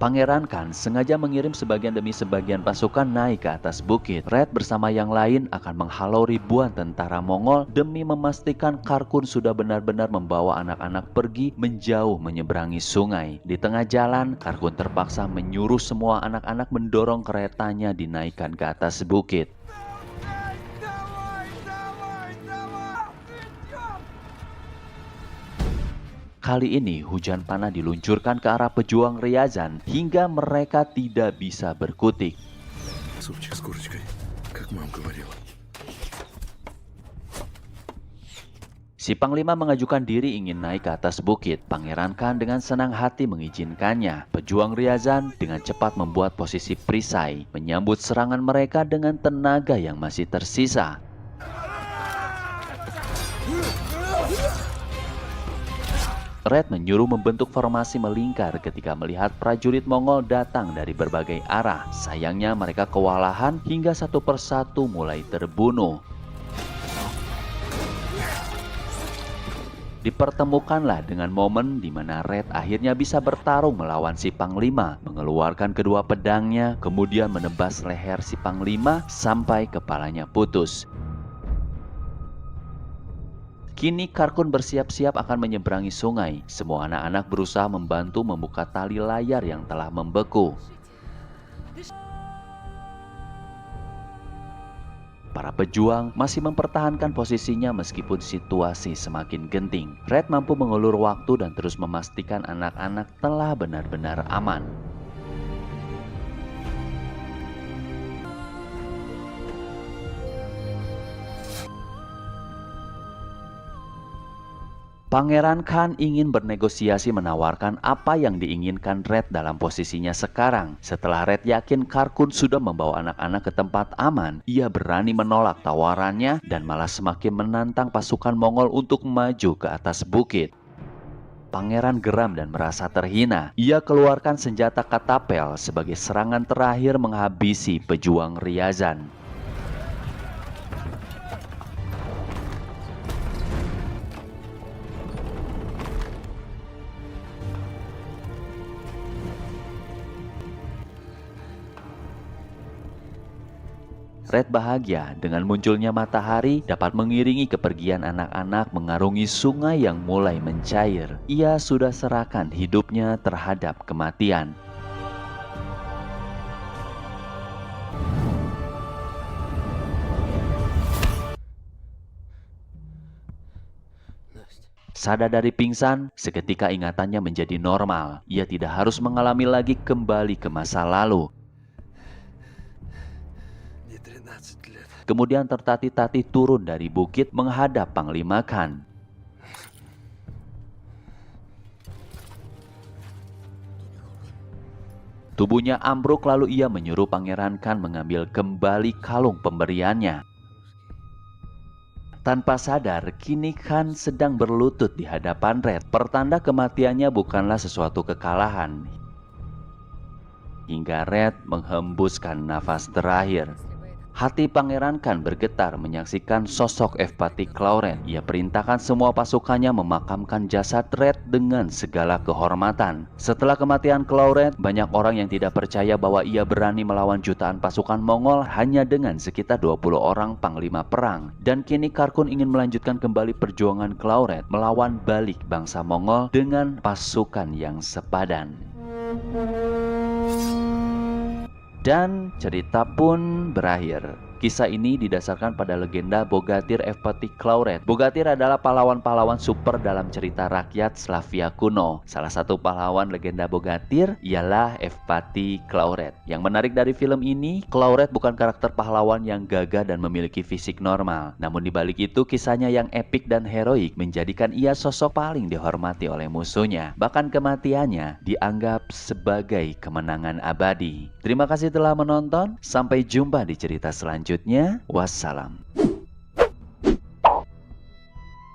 Pangeran Khan sengaja mengirim sebagian demi sebagian pasukan naik ke atas bukit. Red bersama yang lain akan menghalau ribuan tentara Mongol demi memastikan Karkun sudah benar-benar membawa anak-anak pergi menjauh menyeberangi sungai. Di tengah jalan, Karkun terpaksa menyuruh semua anak-anak mendorong keretanya dinaikkan ke atas bukit. Kali ini hujan panah diluncurkan ke arah pejuang Ryazan hingga mereka tidak bisa berkutik. Si Panglima mengajukan diri ingin naik ke atas bukit. Pangeran Khan dengan senang hati mengizinkannya. Pejuang Ryazan dengan cepat membuat posisi perisai, menyambut serangan mereka dengan tenaga yang masih tersisa. Red menyuruh membentuk formasi melingkar ketika melihat prajurit Mongol datang dari berbagai arah. Sayangnya mereka kewalahan hingga satu persatu mulai terbunuh. Dipertemukanlah dengan momen di mana Red akhirnya bisa bertarung melawan si Panglima, mengeluarkan kedua pedangnya, kemudian menebas leher si Panglima sampai kepalanya putus. Kini Karkun bersiap-siap akan menyeberangi sungai. Semua anak-anak berusaha membantu membuka tali layar yang telah membeku. Para pejuang masih mempertahankan posisinya meskipun situasi semakin genting. Red mampu mengulur waktu dan terus memastikan anak-anak telah benar-benar aman. Pangeran Khan ingin bernegosiasi menawarkan apa yang diinginkan Red dalam posisinya sekarang. Setelah Red yakin Karkun sudah membawa anak-anak ke tempat aman, ia berani menolak tawarannya dan malah semakin menantang pasukan Mongol untuk maju ke atas bukit. Pangeran geram dan merasa terhina. Ia keluarkan senjata katapel sebagai serangan terakhir menghabisi pejuang Ryazan. Red bahagia dengan munculnya matahari dapat mengiringi kepergian anak-anak mengarungi sungai yang mulai mencair. Ia sudah serahkan hidupnya terhadap kematian. Sadar dari pingsan, seketika ingatannya menjadi normal. Ia tidak harus mengalami lagi kembali ke masa lalu. Kemudian tertatih-tatih turun dari bukit menghadap Panglima Khan. Tubuhnya ambruk lalu ia menyuruh Pangeran Khan mengambil kembali kalung pemberiannya. Tanpa sadar, kini Khan sedang berlutut di hadapan Red. Pertanda kematiannya bukanlah sesuatu kekalahan. Hingga Red menghembuskan nafas terakhir. Hati Pangeran Khan bergetar menyaksikan sosok Evpati Clauret. Ia perintahkan semua pasukannya memakamkan jasad Red dengan segala kehormatan. Setelah kematian Clauret, banyak orang yang tidak percaya bahwa ia berani melawan jutaan pasukan Mongol hanya dengan sekitar 20 orang panglima perang. Dan kini Karkun ingin melanjutkan kembali perjuangan Clauret melawan balik bangsa Mongol dengan pasukan yang sepadan. Dan cerita pun berakhir. Kisah ini didasarkan pada legenda Bogatyr Evpati Clauret. Bogatyr adalah pahlawan-pahlawan super dalam cerita rakyat Slavia kuno. Salah satu pahlawan legenda Bogatyr ialah Evpati Clauret. Yang menarik dari film ini, Clauret bukan karakter pahlawan yang gagah dan memiliki fisik normal. Namun dibalik itu, kisahnya yang epik dan heroik menjadikan ia sosok paling dihormati oleh musuhnya. Bahkan kematiannya dianggap sebagai kemenangan abadi. Terima kasih telah menonton. Sampai jumpa di cerita selanjutnya. Wassalam.